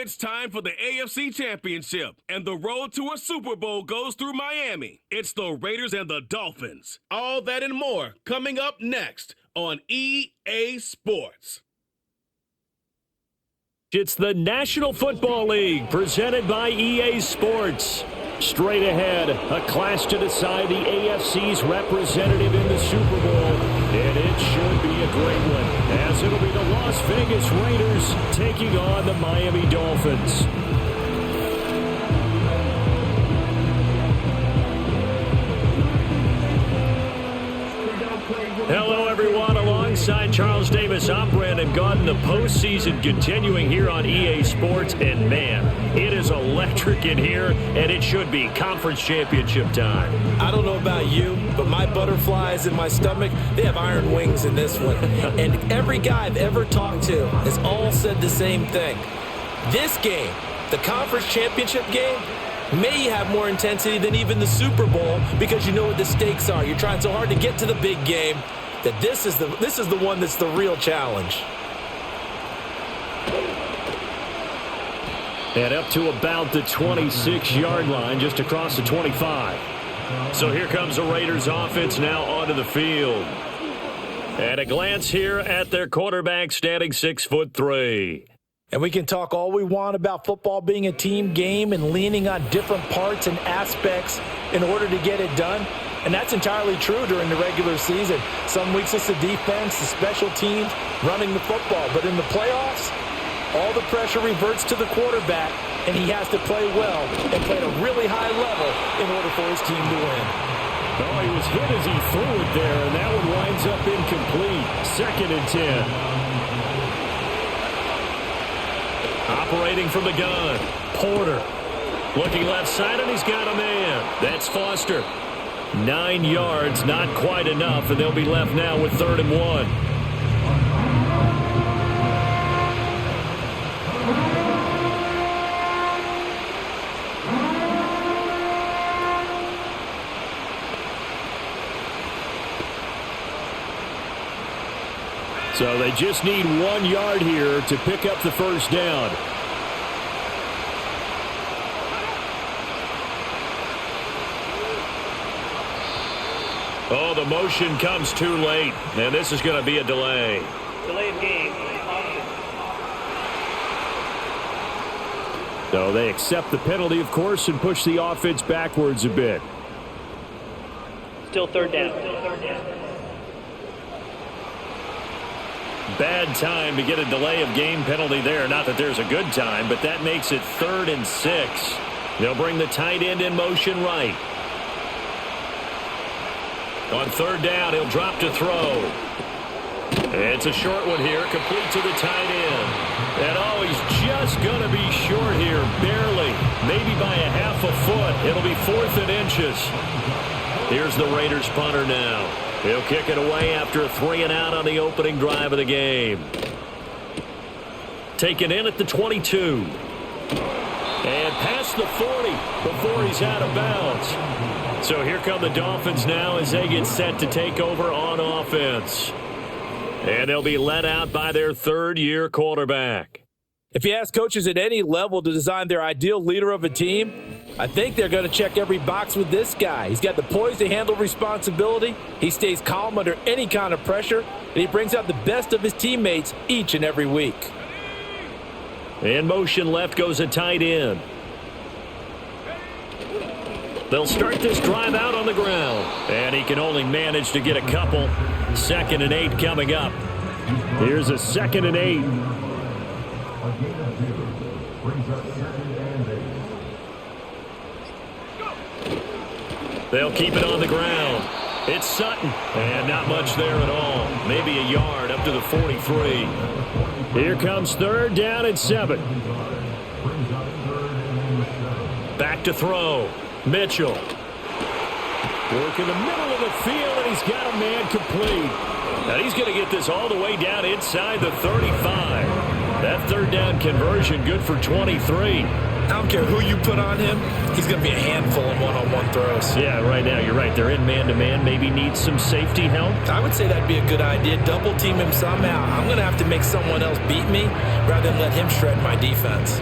It's time for the AFC Championship, and the road to a Super Bowl goes through Miami. It's the Raiders and the Dolphins. All that and more coming up next on EA Sports. It's the National Football League presented by EA Sports. Straight ahead, a clash to decide the AFC's representative in the Super Bowl. And it should be a great one, as it'll be the Las Vegas Raiders taking on the Miami Dolphins. Hello, everyone. Alongside Charles Davis, I'm Brandon Gaudin. The postseason continuing here on EA Sports. And, man, it is electric in here, and it should be conference championship time. I don't know about you, but my butterflies in my stomach, they have iron wings in this one. And every guy I've ever talked to has all said the same thing. This game, the conference championship game, may have more intensity than even the Super Bowl because you know what the stakes are. You're trying so hard to get to the big game that this is the one that's the real challenge. And up to about the 26-yard line, just across the 25. So here comes the Raiders offense now onto the field. And a glance here at their quarterback, standing 6'3". And we can talk all we want about football being a team game and leaning on different parts and aspects in order to get it done. And that's entirely true during the regular season. Some weeks it's the defense, the special teams, running the football. But in the playoffs, all the pressure reverts to the quarterback, and he has to play well and play at a really high level in order for his team to win. Oh, he was hit as he threw it there, and that one winds up incomplete. 2nd and 10. Operating from the gun, Porter. Looking left side, and he's got a man. That's Foster. 9 yards, not quite enough, and they'll be left now with 3rd and 1. So they just need 1 yard here to pick up the first down. Oh, the motion comes too late, and this is going to be a delay. Delay of game. So they accept the penalty, of course, and push the offense backwards a bit. Still third down. Bad time to get a delay of game penalty there. Not that there's a good time, but that makes it 3rd and 6. They'll bring the tight end in motion right. On 3rd down, he'll drop to throw. It's a short one here, complete to the tight end. And oh, he's just going to be short here, barely. Maybe by a half a foot. It'll be 4th and inches. Here's the Raiders punter now. He'll kick it away after a 3-and-out on the opening drive of the game. Taken in at the 22. And past the 40 before he's out of bounds. So here come the Dolphins now as they get set to take over on offense. And they'll be led out by their 3rd-year quarterback. If you ask coaches at any level to design their ideal leader of a team, I think they're going to check every box with this guy. He's got the poise to handle responsibility. He stays calm under any kind of pressure, and he brings out the best of his teammates each and every week. In motion left goes a tight end. They'll start this drive out on the ground, and he can only manage to get a couple. 2nd and 8 coming up. Here's a 2nd and 8. They'll keep it on the ground. It's Sutton, and not much there at all. Maybe a yard up to the 43. Here comes 3rd down and 7. Back to throw. Mitchell. Work in the middle of the field, and he's got a man complete. Now he's going to get this all the way down inside the 35. That 3rd down conversion good for 23. I don't care who you put on him, he's going to be a handful in one-on-one throws. Yeah, right now, you're right. They're in man-to-man. Maybe needs some safety help. I would say that'd be a good idea. Double-team him somehow. I'm going to have to make someone else beat me rather than let him shred my defense.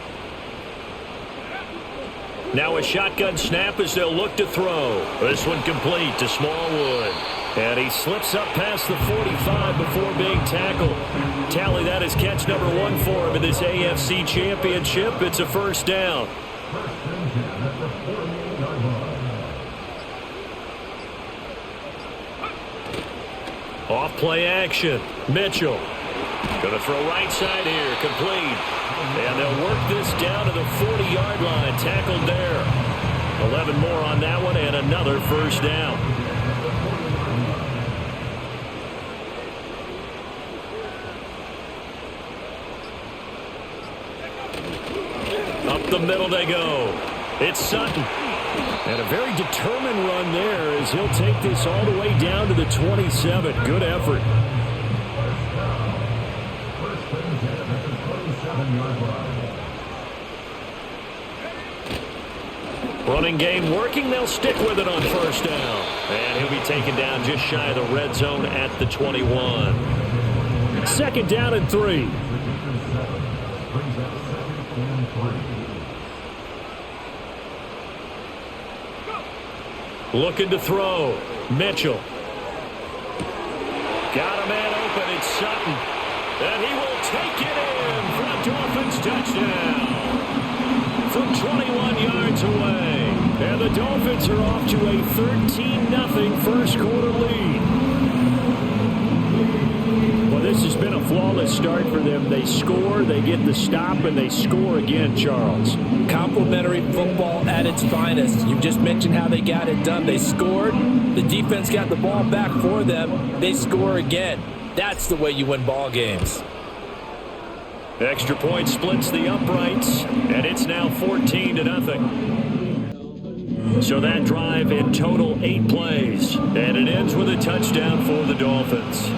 Now a shotgun snap as they'll look to throw. This one complete to Smallwood. And he slips up past the 45 before being tackled. Tally that is catch number 1 for him in this AFC Championship. It's a first down. Off play action. Mitchell. Going to throw right side here. Complete. And they'll work this down to the 40-yard line. Tackled there. 11 more on that one and another first down. Up the middle they go. It's Sutton. And a very determined run there as he'll take this all the way down to the 27. Good effort. Running game working. They'll stick with it on first down. And he'll be taken down just shy of the red zone at the 21. 2nd down and 3. Looking to throw. Mitchell. Got a man open. It's Sutton. And he will take it in for a Dolphins touchdown. From 21 yards away. And the Dolphins are off to a 13-0 first quarter lead. Well, this has been a flawless start for them. They score, they get the stop, and they score again, Charles. Complimentary football at its finest. You just mentioned how they got it done. They scored. The defense got the ball back for them. They score again. That's the way you win ball games. Extra point splits the uprights, and it's now 14-0. So that drive in total 8 plays, and it ends with a touchdown for the Dolphins.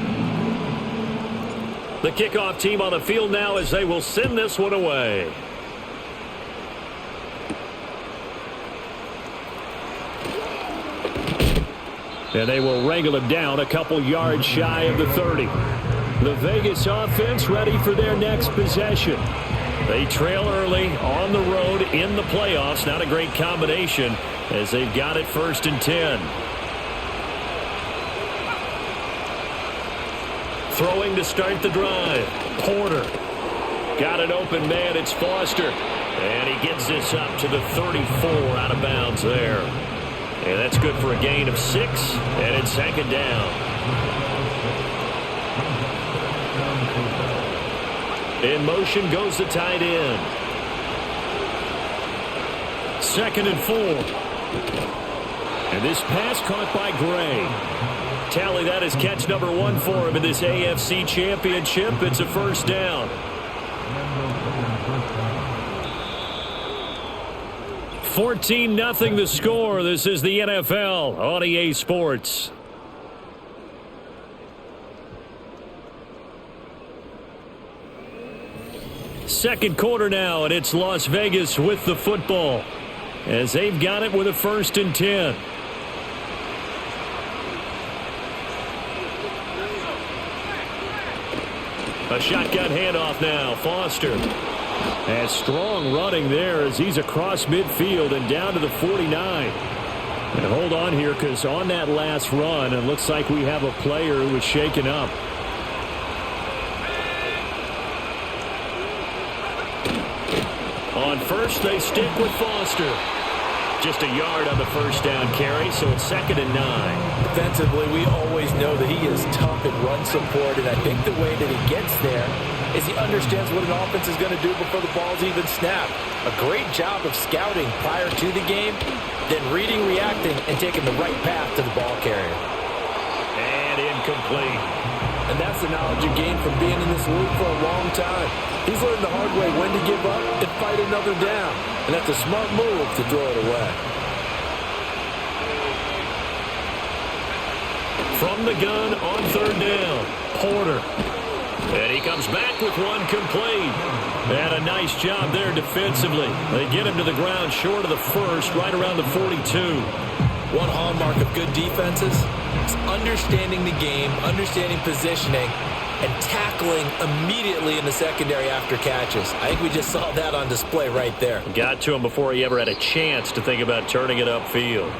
The kickoff team on the field now as they will send this one away. And they will wrangle him down a couple yards shy of the 30. The Vegas offense ready for their next possession. They trail early on the road in the playoffs. Not a great combination as they've got it 1st and 10. Throwing to start the drive. Porter. Got an open man. It's Foster. And he gets this up to the 34 out of bounds there. And that's good for a gain of 6. And it's 2nd down. In motion goes the tight end. 2nd and 4. And this pass caught by Gray. Tally that is catch number 1 for him in this AFC Championship. It's a first down. 14-0 the score. This is the NFL on EA Sports. Second quarter now, and it's Las Vegas with the football as they've got it with a 1st and 10. A shotgun handoff now. Foster. And strong running there as he's across midfield and down to the 49. And hold on here because on that last run, it looks like we have a player who was shaken up. On first, they stick with Foster. Just a yard on the first down carry, so it's 2nd and 9. Defensively, we always know that he is tough in run support, and I think the way that he gets there is he understands what an offense is going to do before the ball's even snapped. A great job of scouting prior to the game, then reading, reacting, and taking the right path to the ball carrier. And incomplete. And that's the knowledge you gain from being in this league for a long time. He's learned the hard way when to give up and fight another down. And that's a smart move to throw it away. From the gun on 3rd down, Porter. And he comes back with one complete. And a nice job there defensively. They get him to the ground short of the 1st, right around the 42. One hallmark of good defenses is understanding the game, understanding positioning, and tackling immediately in the secondary after catches. I think we just saw that on display right there. Got to him before he ever had a chance to think about turning it upfield.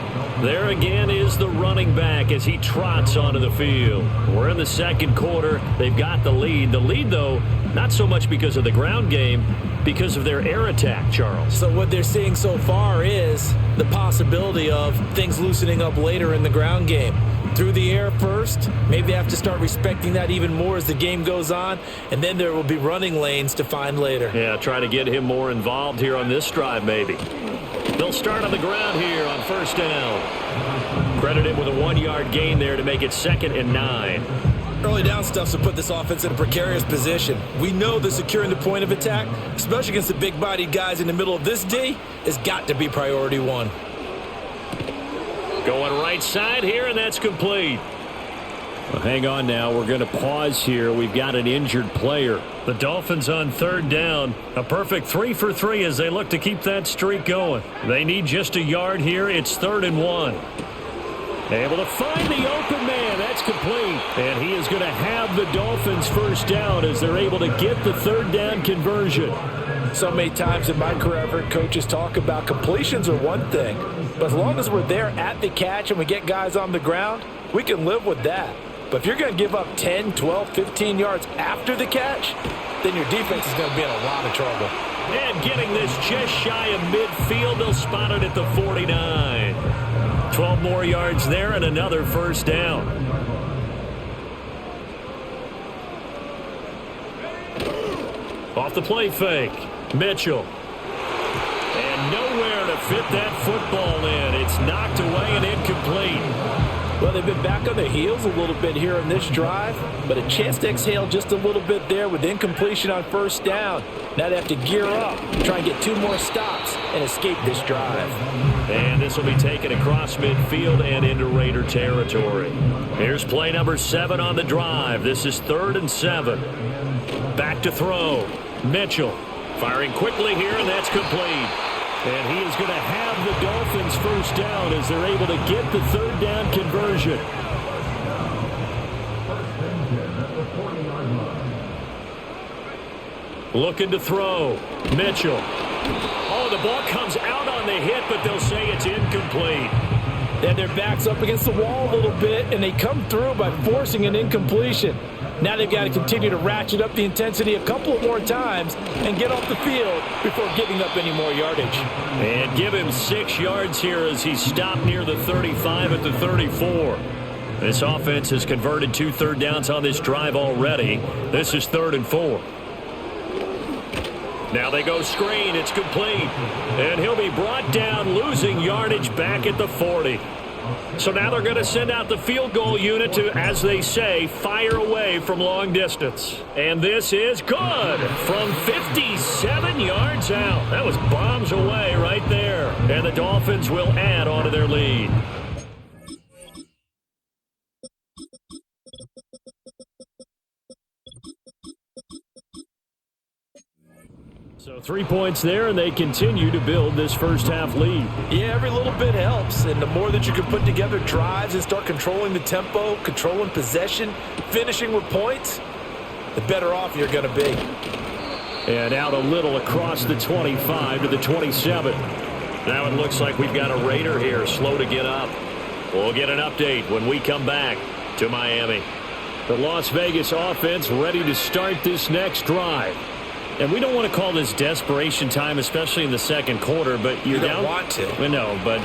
There again is the running back as he trots onto the field. We're in the second quarter. They've got the lead. The lead, though, not so much because of the ground game, because of their air attack, Charles. So what they're seeing so far is the possibility of things loosening up later in the ground game. Through the air first, maybe they have to start respecting that even more as the game goes on, and then there will be running lanes to find later. Yeah, try to get him more involved here on this drive, maybe. They'll start on the ground here on first down. Credit him with a 1-yard gain there to make it 2nd and 9. Early down stuff to put this offense in a precarious position. We know that securing the point of attack, especially against the big-bodied guys in the middle of this D, has got to be priority one. Going right side here, and that's complete. Well, hang on now. We're going to pause here. We've got an injured player. The Dolphins on 3rd down. A perfect 3 for 3 as they look to keep that streak going. They need just a yard here. It's 3rd and 1. Able to find the open man. That's complete. And he is going to have the Dolphins first down as they're able to get the 3rd down conversion. So many times in my career, I've heard coaches talk about completions are one thing, but as long as we're there at the catch and we get guys on the ground, we can live with that. But if you're going to give up 10, 12, 15 yards after the catch, then your defense is going to be in a lot of trouble. And getting this just shy of midfield, they'll spot it at the 49. 12 more yards there and another first down. Off the play fake. Mitchell. And nowhere to fit that football in. It's knocked away and incomplete. Well, they've been back on their heels a little bit here in this drive, but a chance to exhale just a little bit there with incompletion on first down. Now they have to gear up, try and get 2 more stops, and escape this drive. And this will be taken across midfield and into Raider territory. Here's play number 7 on the drive. This is 3rd and 7. Back to throw. Mitchell firing quickly here, and that's complete. And he is going to have the Dolphins first down as they're able to get the 3rd down conversion. Looking to throw. Mitchell. Oh, the ball comes out on the hit, but they'll say it's incomplete. Then their back's up against the wall a little bit, and they come through by forcing an incompletion. Now they've got to continue to ratchet up the intensity a couple of more times and get off the field before giving up any more yardage. And give him 6 yards here as he stopped near the 35 at the 34. This offense has converted 2 third downs on this drive already. This is 3rd and 4. Now they go screen. It's complete. And he'll be brought down, losing yardage back at the 40. So now they're going to send out the field goal unit to, as they say, fire away from long distance. And this is good from 57 yards out. That was bombs away right there. And the Dolphins will add on to their lead. So 3 points there, and they continue to build this first half lead. Yeah, every little bit helps, and the more that you can put together drives and start controlling the tempo, controlling possession, finishing with points, the better off you're going to be. And out a little across the 25 to the 27. Now it looks like we've got a Raider here, slow to get up. We'll get an update when we come back to Miami. The Las Vegas offense ready to start this next drive. And we don't want to call this desperation time, especially in the second quarter, but you're down. You don't want to. Well, no, but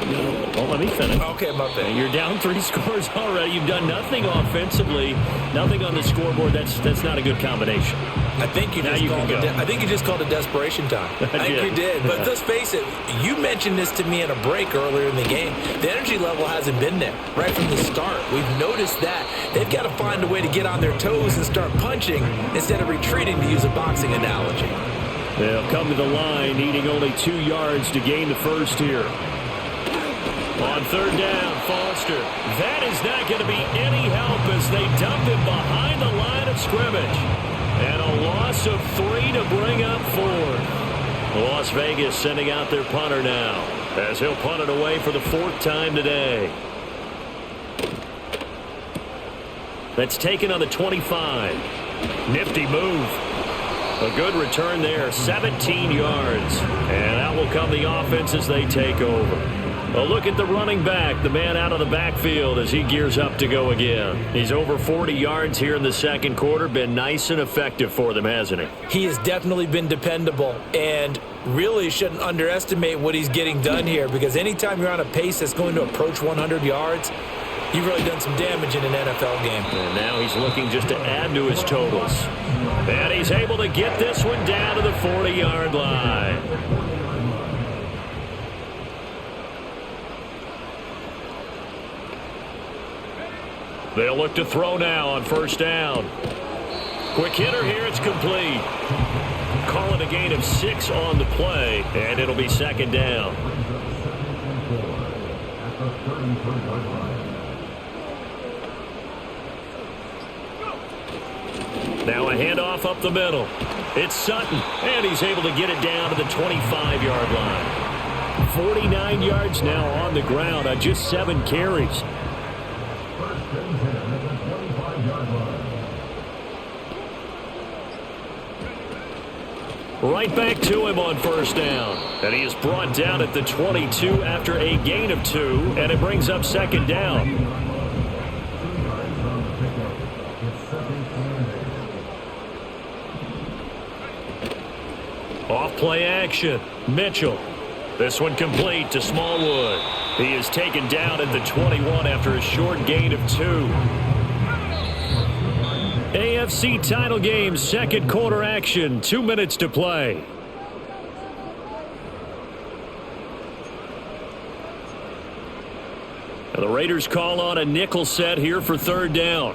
well, let me finish. Okay, my bad. You're down 3 scores already. You've done nothing offensively, nothing on the scoreboard. That's not a good combination. I think you just called it desperation time. I think you did. But let's face it, you mentioned this to me in a break earlier in the game. The energy level hasn't been there right from the start. We've noticed that. They've got to find a way to get on their toes and start punching instead of retreating, to use a boxing analogy. They'll come to the line, needing only 2 yards to gain the first here. On 3rd down, Foster. That is not going to be any help as they dump him behind the line of scrimmage. And a loss of 3 to bring up 4. Las Vegas sending out their punter now, as he'll punt it away for the 4th time today. That's taken on the 25. Nifty move. A good return there, 17 yards. And out will come the offense as they take over. A look at the running back, the man out of the backfield as he gears up to go again. He's over 40 yards here in the second quarter. Been nice and effective for them, hasn't he? He has definitely been dependable and really shouldn't underestimate what he's getting done here, because anytime you're on a pace that's going to approach 100 yards, you've really done some damage in an NFL game. And now he's looking just to add to his totals. And he's able to get this one down to the 40-yard line. They'll look to throw now on first down. Quick hitter here, it's complete. Call it a gain of 6 on the play, and it'll be second down. Now a handoff up the middle. It's Sutton, and he's able to get it down to the 25-yard line. 49 yards now on the ground on just 7 carries. Right back to him on first down. And he is brought down at the 22 after a gain of 2, and it brings up second down. Off play action. Mitchell. This one complete to Smallwood. He is taken down at the 21 after a short gain of 2. AFC title game, second quarter action, 2 minutes to play. And the Raiders call on a nickel set here for third down.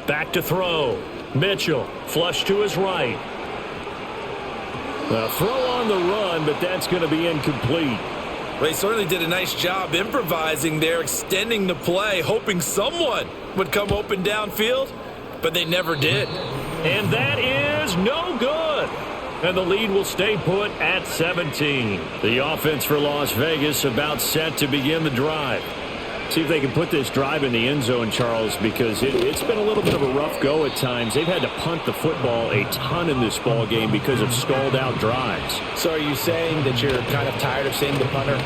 Back to throw. Mitchell, flush to his right. A throw on the run, but that's going to be incomplete. They certainly did a nice job improvising there, extending the play, hoping someone would come open downfield, but they never did. And that is no good. And the lead will stay put at 17. The offense for Las Vegas about set to begin the drive. See if they can put this drive in the end zone, Charles, because it's been a little bit of a rough go at times. They've had to punt the football a ton in this ball game because of stalled out drives. So are you saying that you're kind of tired of seeing the punter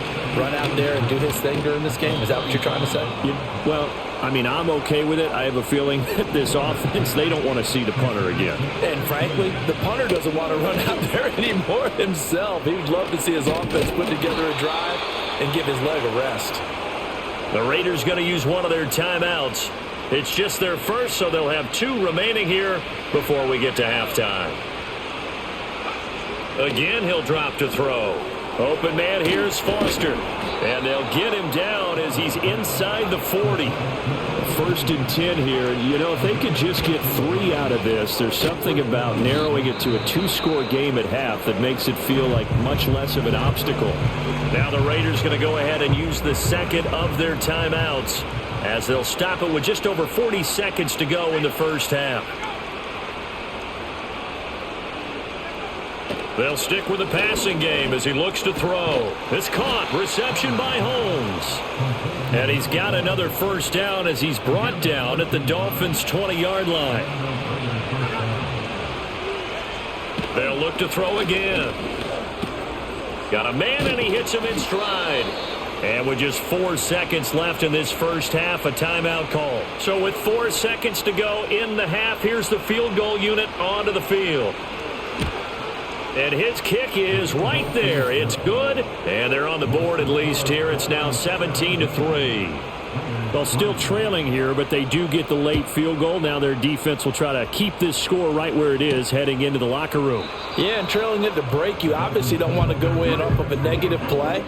run out there and do his thing during this game? Is that what you're trying to say? Well, I mean, I'm okay with it. I have a feeling that this offense, they don't want to see the punter again. And frankly, the punter doesn't want to run out there anymore himself. He would love to see his offense put together a drive and give his leg a rest. The Raiders going to use one of their timeouts. It's just their first, so they'll have 2 remaining here before we get to halftime. Again, he'll drop to throw. Open man, here's Foster. And they'll get him down as he's inside the 40. First and 10 here. You know, if they could just get 3 out of this, there's something about narrowing it to a 2-score game at half that makes it feel like much less of an obstacle. Now the Raiders going to go ahead and use the second of their timeouts as they'll stop it with just over 40 seconds to go in the first half. They'll stick with the passing game as he looks to throw. It's caught. Reception by Holmes. And he's got another first down as he's brought down at the Dolphins' 20-yard line. They'll look to throw again. Got a man, and he hits him in stride. And with just 4 seconds left in this first half, a timeout call. So with 4 seconds to go in the half, here's the field goal unit onto the field. And his kick is right there. It's good. And they're on the board at least here. It's now 17-3. Well, still trailing here, but they do get the late field goal. Now their defense will try to keep this score right where it is heading into the locker room. Yeah, and trailing at the break, you obviously don't want to go in off of a negative play.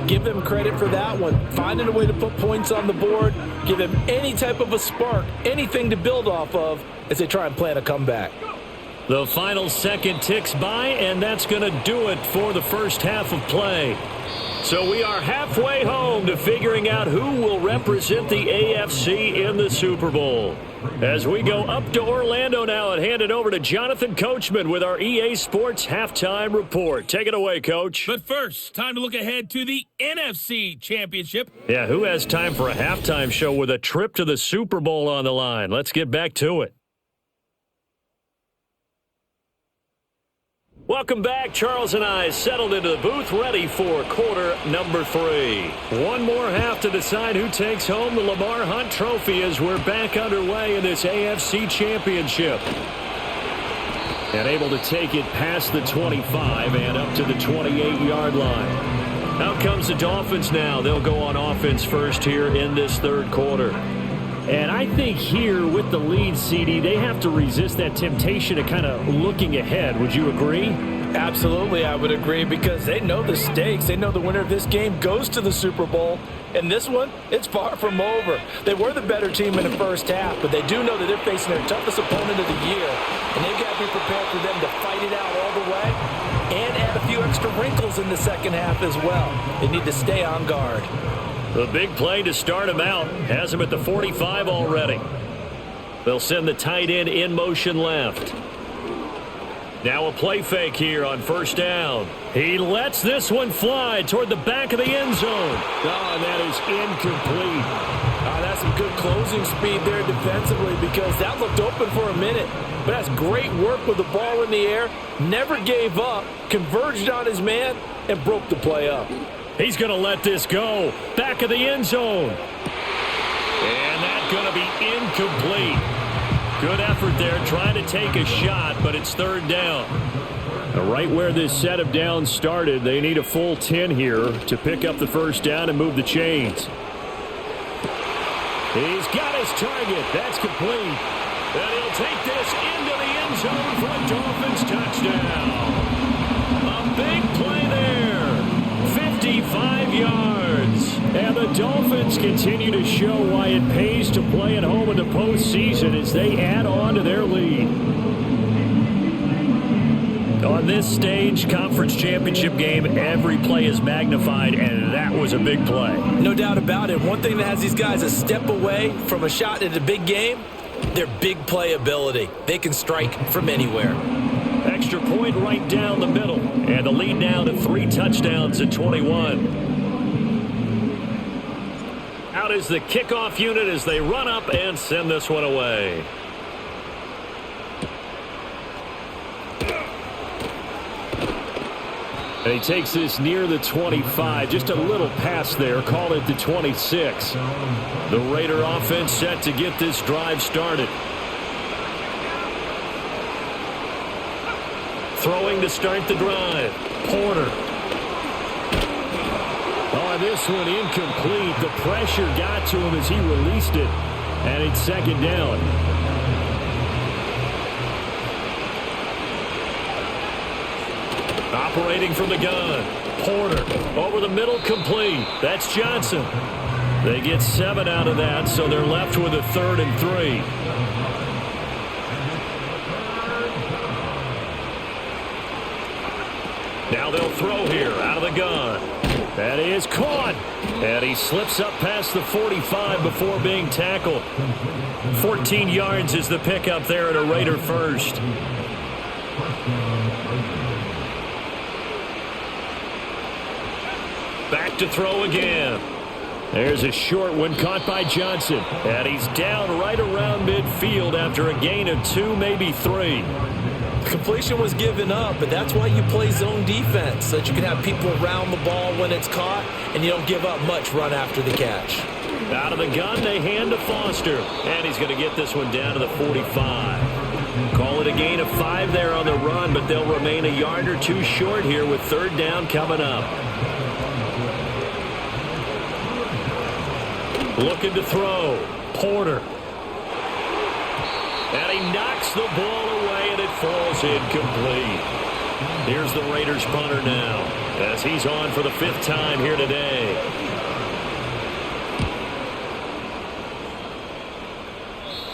Give them credit for that one. Finding a way to put points on the board. Give them any type of a spark, anything to build off of as they try and plan a comeback. The final second ticks by, and that's going to do it for the first half of play. So we are halfway home to figuring out who will represent the AFC in the Super Bowl. As we go up to Orlando now and hand it over to Jonathan Coachman with our EA Sports Halftime Report. Take it away, Coach. But first, time to look ahead to the NFC Championship. Yeah, who has time for a halftime show with a trip to the Super Bowl on the line? Let's get back to it. Welcome back. Charles and I settled into the booth ready for quarter number 3. One more half to decide who takes home the Lamar Hunt Trophy as we're back underway in this AFC Championship. And able to take it past the 25 and up to the 28-yard line. Out comes the Dolphins now. They'll go on offense first here in this third quarter. And I think here with the lead, CD, they have to resist that temptation of kind of looking ahead. Would you agree? Absolutely, I would agree, because they know the stakes. They know the winner of this game goes to the Super Bowl. And this one, it's far from over. They were the better team in the first half, but they do know that they're facing their toughest opponent of the year. And they've got to be prepared for them to fight it out all the way and add a few extra wrinkles in the second half as well. They need to stay on guard. The big play to start him out has him at the 45 already. They'll send the tight end in motion left. Now a play fake here on first down. He lets this one fly toward the back of the end zone. Oh, and that is incomplete. That's some good closing speed there defensively, because that looked open for a minute. But that's great work with the ball in the air. Never gave up, converged on his man, and broke the play up. He's going to let this go. Back of the end zone. And that's going to be incomplete. Good effort there trying to take a shot, but it's third down. Right where this set of downs started, they need a full 10 here to pick up the first down and move the chains. He's got his target. That's complete. And he'll take this into the end zone for a Dolphins touchdown. A big play there. 55 yards. And the Dolphins continue to show why it pays to play at home in the postseason as they add on to their lead. On this stage, conference championship game, every play is magnified, and that was a big play. No doubt about it. One thing that has these guys a step away from a shot at a big game, their big play ability. They can strike from anywhere. Extra point right down the middle. And the lead now to 3 touchdowns at 21. Out is the kickoff unit as they run up and send this one away. And he takes this near the 25. Just a little pass there. Call it the 26. The Raider offense set to get this drive started. Throwing to start the drive. Porter. Oh, this one incomplete. The pressure got to him as he released it. And it's second down. Operating from the gun. Porter. Over the middle, complete. That's Johnson. They get 7 out of that, so they're left with a 3rd and 3. Now they'll throw here out of the gun. That is caught. And he slips up past the 45 before being tackled. 14 yards is the pickup there at a Raider first. Back to throw again. There's a short one caught by Johnson. And he's down right around midfield after a gain of 2, maybe 3. Completion was given up, but that's why you play zone defense, so that you can have people around the ball when it's caught, and you don't give up much run after the catch. Out of the gun, they hand to Foster, and he's going to get this one down to the 45. Call it a gain of 5 there on the run, but they'll remain a yard or 2 short here with third down coming up. Looking to throw. Porter. And he knocks the ball away, and it falls incomplete. Here's the Raiders punter now, as he's on for the 5th time here today.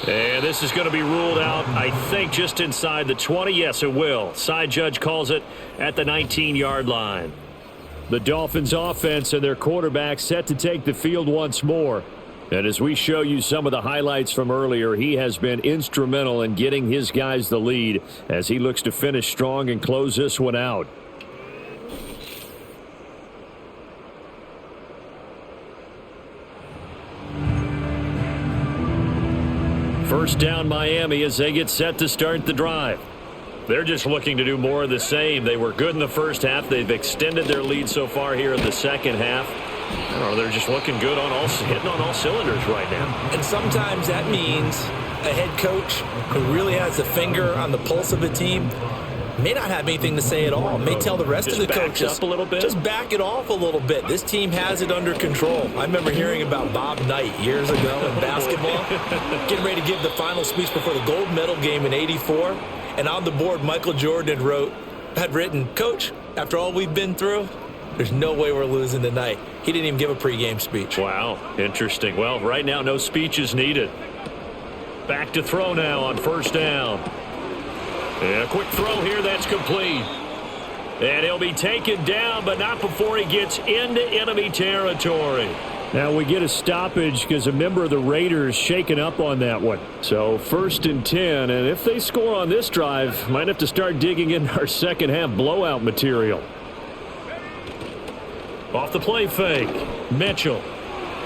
And this is going to be ruled out, I think, just inside the 20. Yes, it will. Side judge calls it at the 19-yard line. The Dolphins offense and their quarterback set to take the field once more. And as we show you some of the highlights from earlier, he has been instrumental in getting his guys the lead as he looks to finish strong and close this one out. First down Miami as they get set to start the drive. They're just looking to do more of the same. They were good in the first half. They've extended their lead so far here in the second half. I don't know, they're just looking good hitting on all cylinders right now. And sometimes that means a head coach who really has a finger on the pulse of a team may not have anything to say at all. May tell the rest of the coaches, up a little bit. Just back it off a little bit. This team has it under control. I remember hearing about Bob Knight years ago in basketball, getting ready to give the final speech before the gold medal game in '84. And on the board, Michael Jordan had written, "Coach, after all we've been through, there's no way we're losing tonight." He didn't even give a pregame speech. Wow, interesting. Well, right now, no speech is needed. Back to throw now on first down. And a quick throw here, that's complete. And he'll be taken down, but not before he gets into enemy territory. Now we get a stoppage because a member of the Raiders shaken up on that one. So 1st and 10, and if they score on this drive, might have to start digging in our second half blowout material. Off the play fake, Mitchell.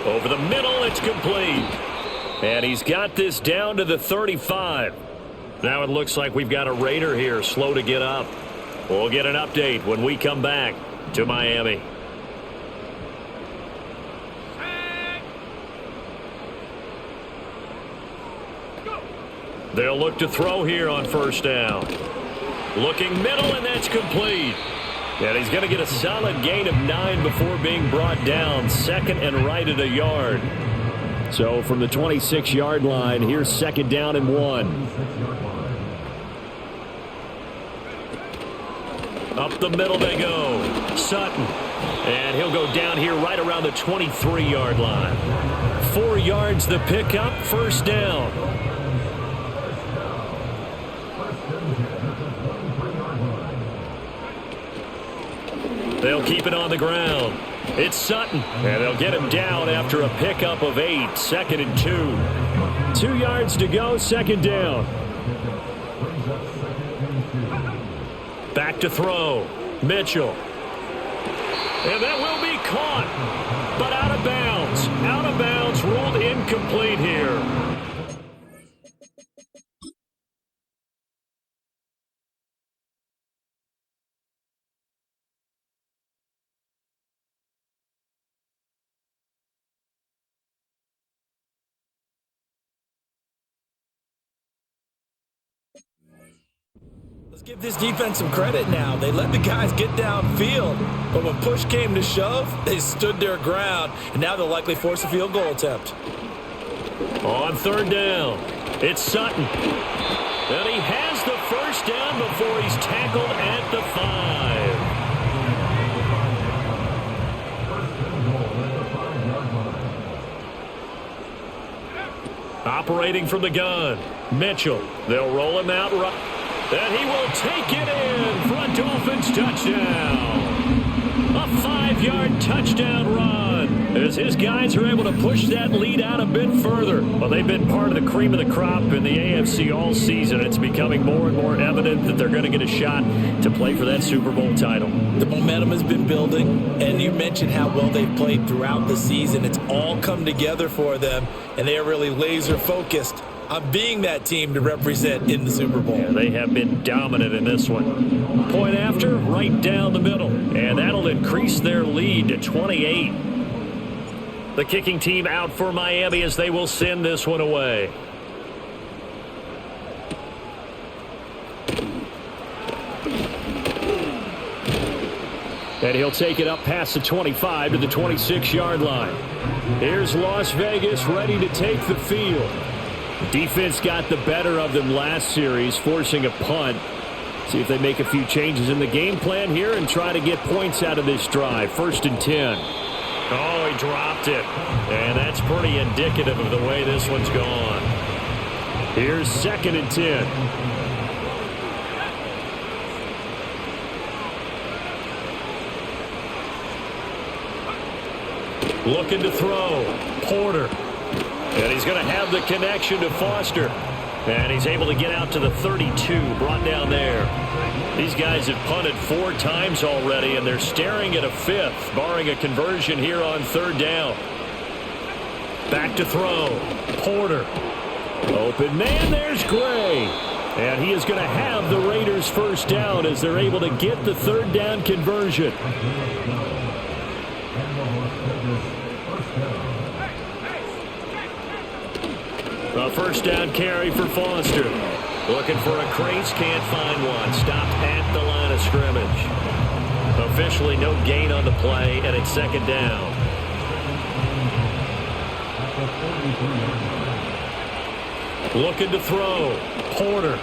Over the middle, it's complete. And he's got this down to the 35. Now it looks like we've got a Raider here, slow to get up. We'll get an update when we come back to Miami. They'll look to throw here on first down. Looking middle, and that's complete. And he's going to get a solid gain of 9 before being brought down. Second and right at a yard. So from the 26-yard line, here's second down and 1. Up the middle they go. Sutton. And he'll go down here right around the 23-yard line. 4 yards the pickup, first down. They'll keep it on the ground. It's Sutton, and they'll get him down after a pickup of 8, 2nd and 2. 2 yards to go, second down. Back to throw. Mitchell. And that will be caught, but out of bounds. Out of bounds, ruled incomplete here. Let's give this defense some credit now. They let the guys get downfield, but when push came to shove, they stood their ground, and now they'll likely force a field goal attempt. On third down, it's Sutton. And he has the first down before he's tackled at the 5. Operating from the gun, Mitchell. They'll roll him out right. And he will take it in for a Dolphins touchdown. A 5-yard touchdown run as his guys are able to push that lead out a bit further. Well, they've been part of the cream of the crop in the AFC all season. It's becoming more and more evident that they're going to get a shot to play for that Super Bowl title. The momentum has been building, and you mentioned how well they've played throughout the season. It's all come together for them, and they are really laser-focused on being that team to represent in the Super Bowl. Yeah, they have been dominant in this one. Point after, right down the middle. And that'll increase their lead to 28. The kicking team out for Miami as they will send this one away. And he'll take it up past the 25 to the 26-yard line. Here's Las Vegas ready to take the field. Defense got the better of them last series, forcing a punt. See if they make a few changes in the game plan here and try to get points out of this drive. 1st and 10. Oh, he dropped it. And that's pretty indicative of the way this one's gone. Here's 2nd and 10. Looking to throw. Porter. And he's going to have the connection to Foster. And he's able to get out to the 32, brought down there. These guys have punted 4 times already, and they're staring at a 5th, barring a conversion here on 3rd down. Back to throw. Porter. Open man, there's Gray. And he is going to have the Raiders' 1st down as they're able to get the 3rd down conversion. A 1st down carry for Foster. Looking for a crease, can't find one. Stopped at the line of scrimmage. Officially no gain on the play, and it's 2nd down. Looking to throw. Porter.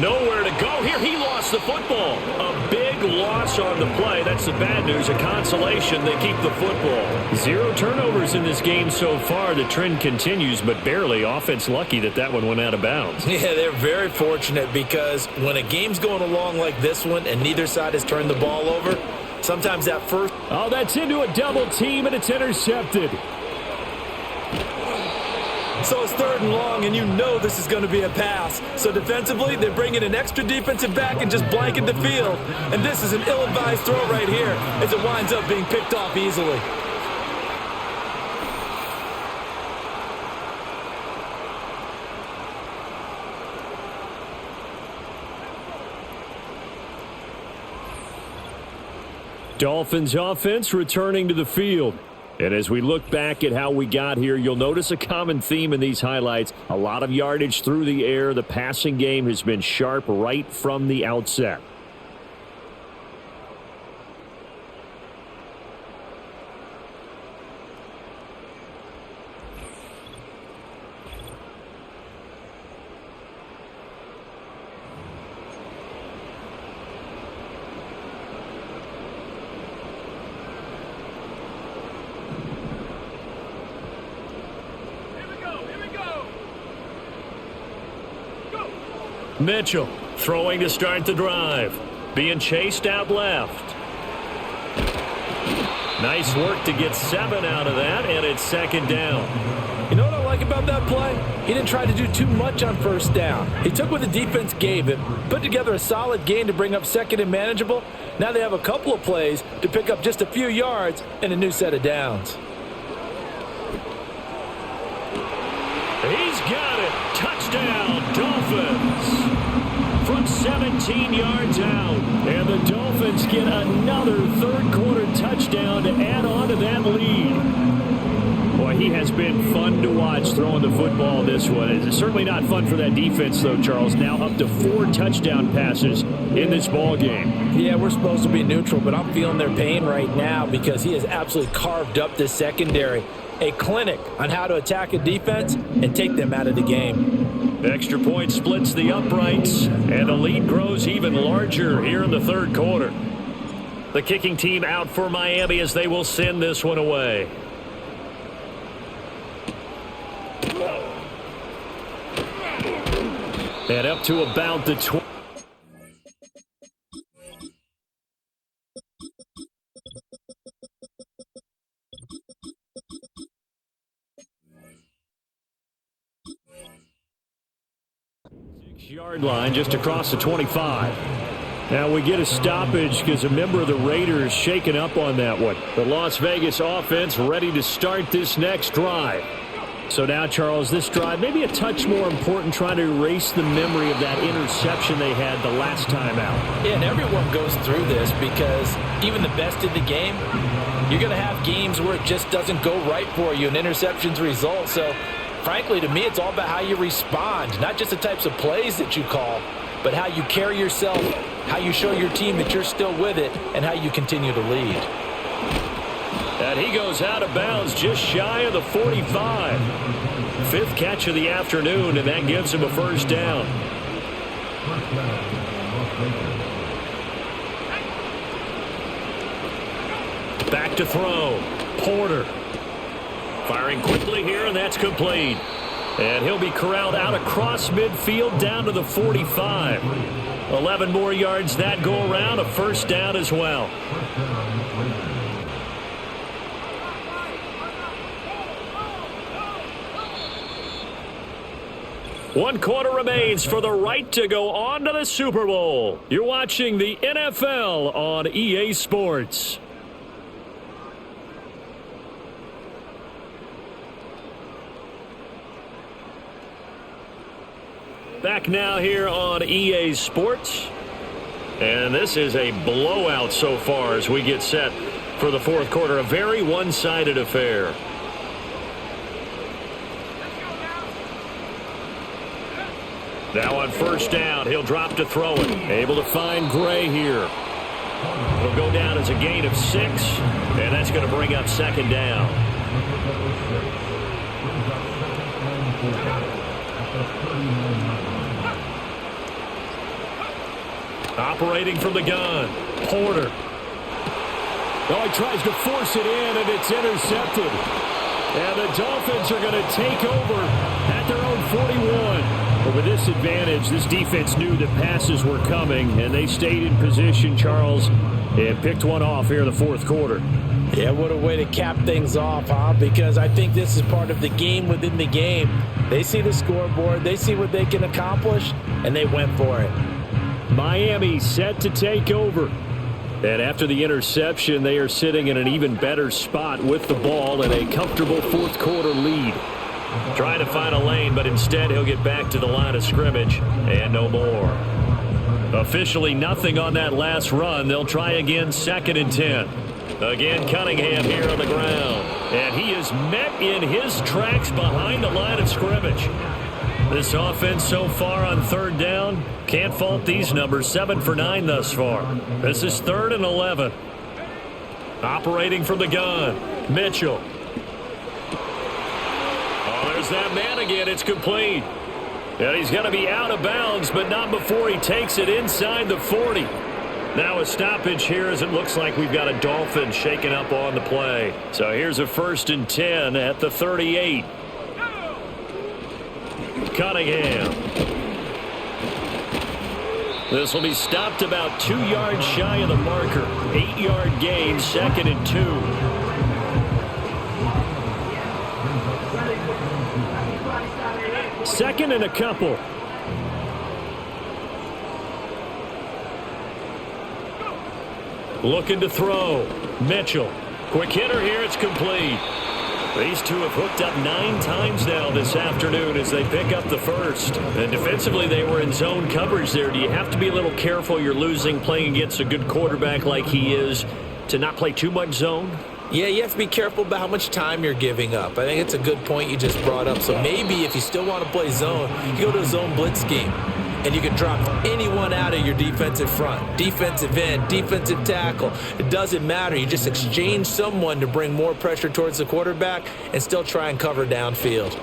Nowhere to go here. He lost the football. A big loss on the play. That's the bad news. A consolation, they keep the football. 0 turnovers in this game so far. The trend continues, but barely. Offense lucky that one went out of bounds. Yeah, they're very fortunate because when a game's going along like this one and neither side has turned the ball over, sometimes that first... Oh, that's into a double team, and it's intercepted. So it's 3rd and long, and you know this is going to be a pass. So defensively, they're bringing an extra defensive back and just blanket the field. And this is an ill-advised throw right here as it winds up being picked off easily. Dolphins offense returning to the field. And as we look back at how we got here, you'll notice a common theme in these highlights. A lot of yardage through the air. The passing game has been sharp right from the outset. Mitchell throwing to start the drive. Being chased out left. Nice work to get 7 out of that, and it's 2nd down. You know what I like about that play? He didn't try to do too much on 1st down. He took what the defense gave him, put together a solid gain to bring up 2nd and manageable. Now they have a couple of plays to pick up just a few yards and a new set of downs. He's got it. Touchdown, Dolphins. From 17 yards out. And the Dolphins get another 3rd quarter touchdown to add on to that lead. Boy, he has been fun to watch throwing the football this one. It's certainly not fun for that defense, though, Charles. Now up to 4 touchdown passes in this ball game. Yeah, we're supposed to be neutral, but I'm feeling their pain right now because he has absolutely carved up this secondary. A clinic on how to attack a defense and take them out of the game. Extra point splits the uprights, and the lead grows even larger here in the 3rd quarter. The kicking team out for Miami as they will send this one away. And up to about the 20. Yard line just across the 25. Now we get a stoppage because a member of the Raiders shaken up on that one. The Las Vegas offense ready to start this next drive. So now, Charles, this drive maybe a touch more important, trying to erase the memory of that interception they had the last time out. Yeah, and everyone goes through this because even the best in the game, you're going to have games where it just doesn't go right for you and interceptions result. So frankly, to me, it's all about how you respond, not just the types of plays that you call, but how you carry yourself, how you show your team that you're still with it, and how you continue to lead. And he goes out of bounds just shy of the 45. 5th catch of the afternoon, and that gives him a 1st down. Back to throw. Porter. Firing quickly here, and that's complete. And he'll be corralled out across midfield down to the 45. 11 more yards that go around, a first down as well. One quarter remains for the right to go on to the Super Bowl. You're watching the NFL on EA Sports. Back now here on EA Sports. And this is a blowout so far as we get set for the fourth quarter. A very one-sided affair. Now on first down, he'll drop to throw it. Able to find Gray here. It'll go down as a gain of 6, and that's going to bring up second down. Operating from the gun, Porter. Oh, he tries to force it in, and it's intercepted. And the Dolphins are going to take over at their own 41. But with this advantage, this defense knew that passes were coming, and they stayed in position, Charles, and picked one off here in the fourth quarter. Yeah, what a way to cap things off, huh? Because I think this is part of the game within the game. They see the scoreboard, they see what they can accomplish, and they went for it. Miami set to take over. And after the interception, they are sitting in an even better spot with the ball and a comfortable fourth quarter lead. Trying to find a lane, but instead he'll get back to the line of scrimmage and no more. Officially nothing on that last run. They'll try again, 2nd and 10. Again, Cunningham here on the ground. And he is met in his tracks behind the line of scrimmage. This offense so far on third down, can't fault these numbers. 7 for 9 thus far. This is 3rd and 11. Operating from the gun, Mitchell. Oh, there's that man again. It's complete. And he's going to be out of bounds, but not before he takes it inside the 40. Now a stoppage here as it looks like we've got a Dolphin shaken up on the play. So here's a 1st and 10 at the 38. Cunningham. This will be stopped about 2 yards shy of the marker. 8-yard gain, 2nd and 2. Second and a couple. Looking to throw. Mitchell. Quick hitter here. It's complete. These two have hooked up 9 times now this afternoon as they pick up the first. And defensively, they were in zone coverage there. Do you have to be a little careful? You're losing playing against a good quarterback like he is to not play too much zone? Yeah, you have to be careful about how much time you're giving up. I think it's a good point you just brought up. So maybe if you still want to play zone, you go to a zone blitz scheme. And you can drop anyone out of your defensive front. Defensive end, defensive tackle. It doesn't matter. You just exchange someone to bring more pressure towards the quarterback and still try and cover downfield.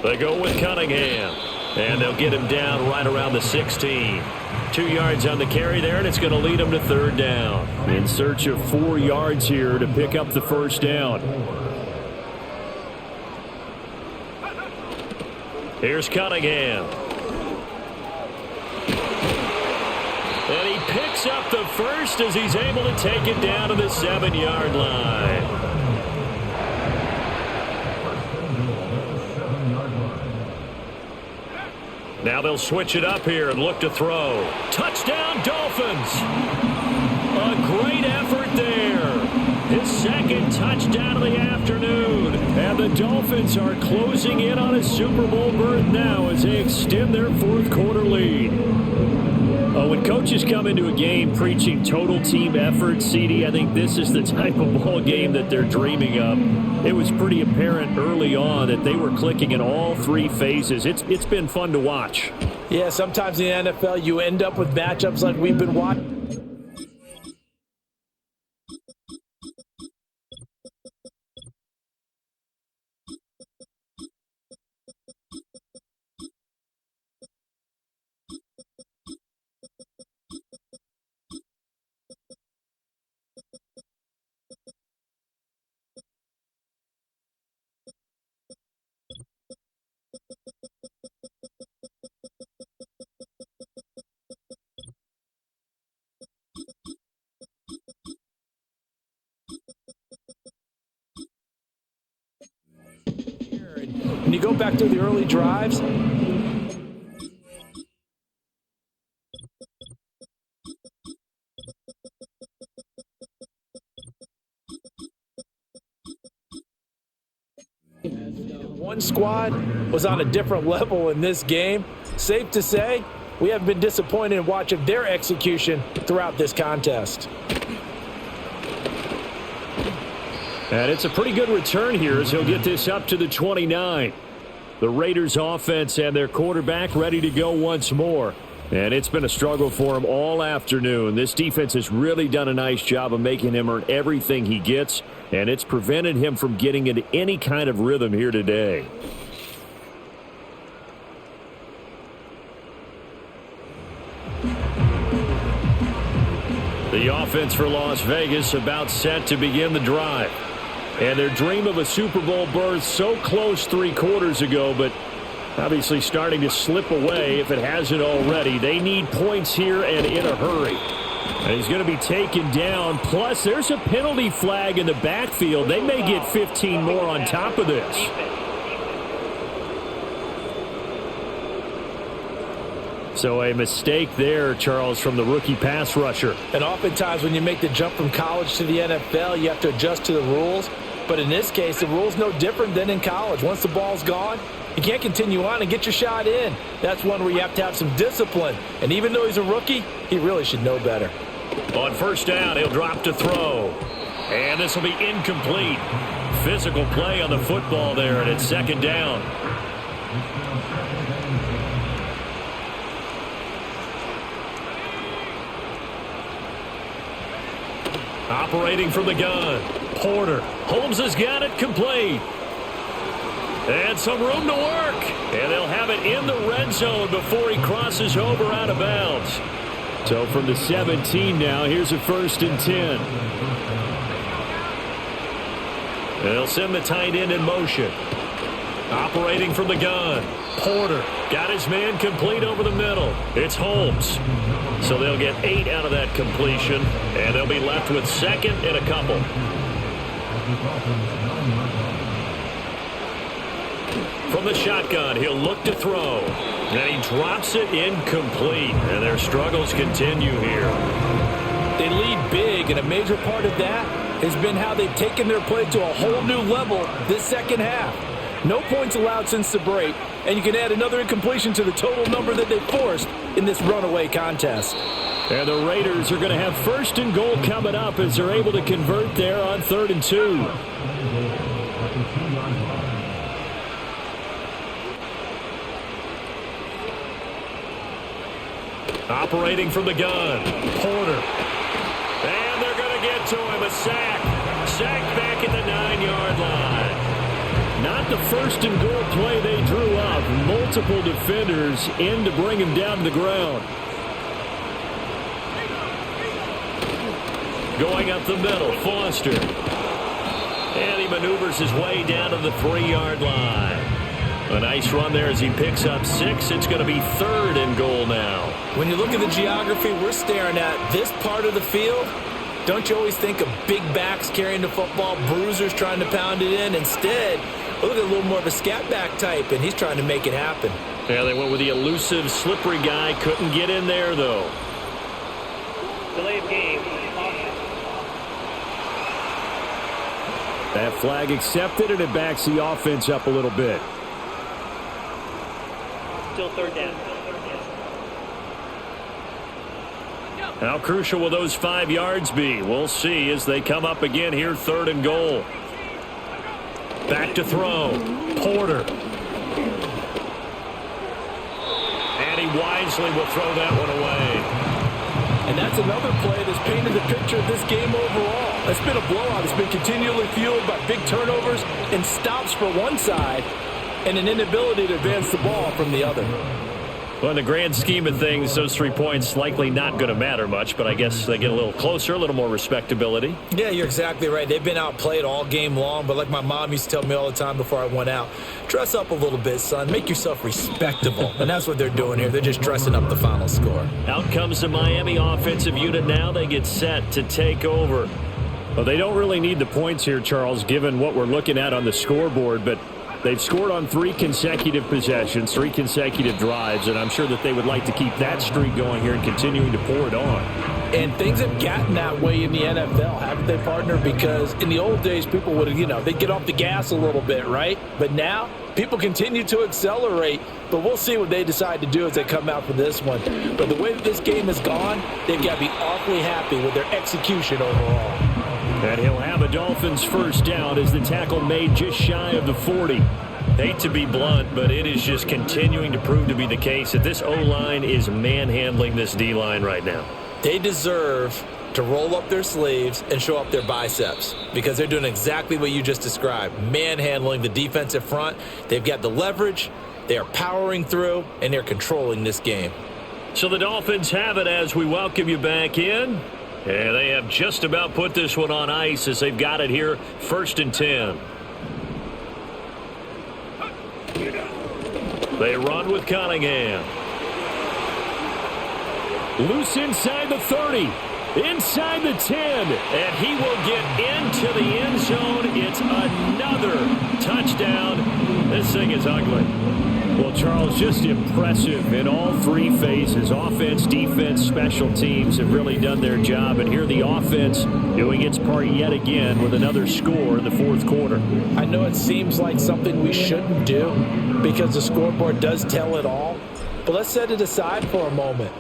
They go with Cunningham. And they'll get him down right around the 16. 2 yards on the carry there, and it's going to lead them to third down. In search of 4 yards here to pick up the first down. Here's Cunningham. And he picks up the first as he's able to take it down to the 7-yard line. Now they'll switch it up here and look to throw. Touchdown, Dolphins! A great effort there. His 2nd touchdown of the afternoon. And the Dolphins are closing in on a Super Bowl berth now as they extend their fourth quarter lead. When coaches come into a game preaching total team effort, CD, I think this is the type of ball game that they're dreaming of. It was pretty apparent early on that they were clicking in all 3 phases. It's been fun to watch. Yeah, sometimes in the NFL you end up with matchups like we've been watching. When you go back to the early drives, one squad was on a different level in this game. Safe to say, we have been disappointed in watching their execution throughout this contest. And it's a pretty good return here as he'll get this up to the 29. The Raiders offense and their quarterback ready to go once more. And it's been a struggle for him all afternoon. This defense has really done a nice job of making him earn everything he gets, and it's prevented him from getting into any kind of rhythm here today. The offense for Las Vegas about set to begin the drive. And their dream of a Super Bowl berth so close 3 quarters ago, but obviously starting to slip away if it hasn't already. They need points here and in a hurry. And he's going to be taken down. Plus, there's a penalty flag in the backfield. They may get 15 more on top of this. So a mistake there, Charles, from the rookie pass rusher. And oftentimes when you make the jump from college to the NFL, you have to adjust to the rules. But in this case, the rule's no different than in college. Once the ball's gone, you can't continue on and get your shot in. That's one where you have to have some discipline. And even though he's a rookie, he really should know better. On first down, he'll drop to throw. And this will be incomplete. Physical play on the football there, and it's second down. Operating from the gun, Porter. Holmes has got it complete. And some room to work. And they'll have it in the red zone before he crosses over out of bounds. So from the 17 now, here's a 1st and 10. They'll send the tight end in motion. Operating from the gun, Porter. Got his man complete over the middle. It's Holmes. So they'll get 8 out of that completion, and they'll be left with 2nd and a couple. From the shotgun, he'll look to throw. And he drops it incomplete, and their struggles continue here. They lead big, and a major part of that has been how they've taken their play to a whole new level this second half. No points allowed since the break, and you can add another incompletion to the total number that they forced in this runaway contest. And the Raiders are going to have 1st and goal coming up as they're able to convert there on 3rd and 2. Operating from the gun, Porter. And they're going to get to him, a sack. Sacked back at the 9-yard line. Not the 1st and goal play they drew up. Multiple defenders in to bring him down to the ground. Going up the middle, Foster. And he maneuvers his way down to the 3-yard line. A nice run there as he picks up 6. It's going to be 3rd and goal now. When you look at the geography we're staring at, this part of the field, don't you always think of big backs carrying the football, bruisers trying to pound it in? Instead, look at a little more of a scat back type, and he's trying to make it happen. Yeah, they went with the elusive, slippery guy. Couldn't get in there, though. Delay of game. That flag accepted, and it backs the offense up a little bit. Still 3rd down. How crucial will those 5 yards be? We'll see as they come up again here, 3rd and goal. Back to throw. Porter. And he wisely will throw that one away. And that's another play that's painted the picture of this game overall. It's been a blowout. It's been continually fueled by big turnovers and stops for one side and an inability to advance the ball from the other. Well, in the grand scheme of things, those 3 points likely not going to matter much, but I guess they get a little closer, a little more respectability. Yeah, you're exactly right. They've been outplayed all game long, but like my mom used to tell me all the time before I went out, dress up a little bit, son. Make yourself respectable. And that's what they're doing here. They're just dressing up the final score. Out comes the Miami offensive unit now. They get set to take over. Well, they don't really need the points here, Charles, given what we're looking at on the scoreboard, but They've scored on 3 consecutive possessions, 3 consecutive drives, and I'm sure that they would like to keep that streak going here and continuing to pour it on. And things have gotten that way in the NFL, haven't they, partner? Because in the old days, people would, they'd get off the gas a little bit, right? But now, people continue to accelerate. But we'll see what they decide to do as they come out for this one. But the way that this game has gone, they've got to be awfully happy with their execution overall. And he'll have a Dolphins first down as the tackle made just shy of the 40. Hate to be blunt, but it is just continuing to prove to be the case that this O-line is manhandling this D-line right now. They deserve to roll up their sleeves and show up their biceps because they're doing exactly what you just described, manhandling the defensive front. They've got the leverage, they are powering through, and they're controlling this game. So the Dolphins have it as we welcome you back in. And they have just about put this one on ice as they've got it here, 1st and 10. They run with Cunningham. Loose inside the 30, inside the 10, and he will get into the end zone. It's another touchdown. This thing is ugly. Well, Charles, just impressive in all 3 phases. Offense, defense, special teams have really done their job. And here the offense doing its part yet again with another score in the 4th quarter. I know it seems like something we shouldn't do because the scoreboard does tell it all. But let's set it aside for a moment.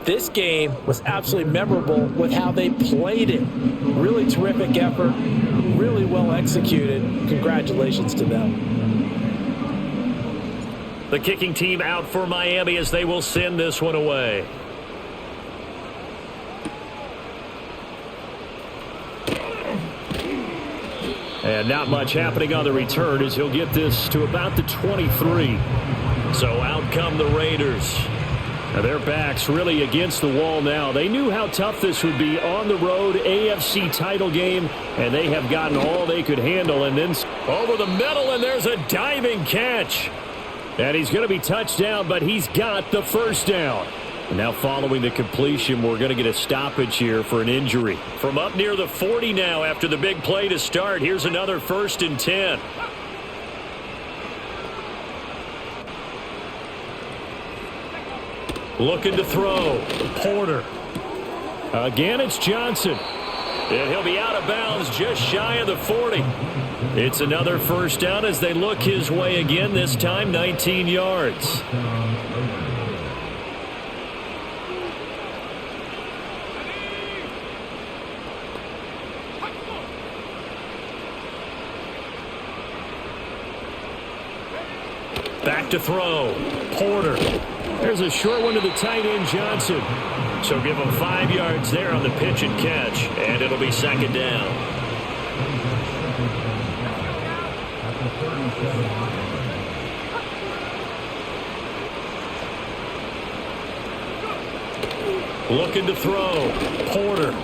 This game was absolutely memorable with how they played it. Really terrific effort, really well executed. Congratulations to them. The kicking team out for Miami as they will send this one away. And not much happening on the return as he'll get this to about the 23. So out come the Raiders. Now their backs really against the wall now. They knew how tough this would be on the road, AFC title game, and they have gotten all they could handle. And then over the middle, and there's a diving catch. And he's going to be touched down, but he's got the first down. And now following the completion, we're going to get a stoppage here for an injury. From up near the 40 now after the big play to start, here's another 1st and 10. Looking to throw. Porter. Again, it's Johnson. And he'll be out of bounds just shy of the 40. It's another first down as they look his way again, this time 19 yards. Back to throw. Porter. There's a short one to the tight end, Johnson. So give him 5 yards there on the pitch and catch, and it'll be 2nd down. Looking to throw. Porter.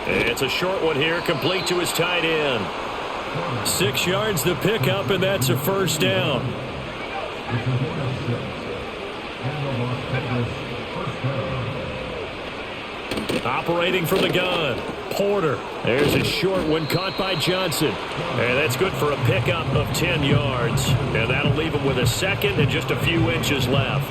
It's a short one here, complete to his tight end. 6 yards the pickup, and that's a first down. Operating from the gun. Porter. There's a short one caught by Johnson. And that's good for a pickup of 10 yards. And that'll leave him with a second and just a few inches left.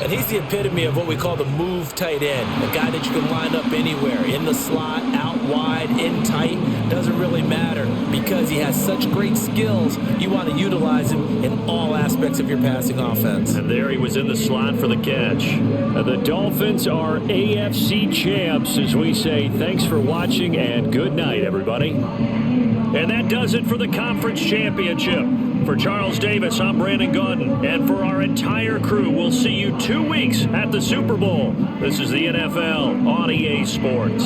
And he's the epitome of what we call the move tight end. A guy that you can line up anywhere. In the slot, out wide, in tight. Doesn't really matter. Because he has such great skills, you want to utilize him in all aspects of your passing offense. And there he was in the slot for the catch. The Dolphins are AFC champs, as we say. Thanks for watching, and good night, everybody. And that does it for the conference championship. For Charles Davis, I'm Brandon Gaudin. And for our entire crew, we'll see you 2 weeks at the Super Bowl. This is the NFL on EA Sports.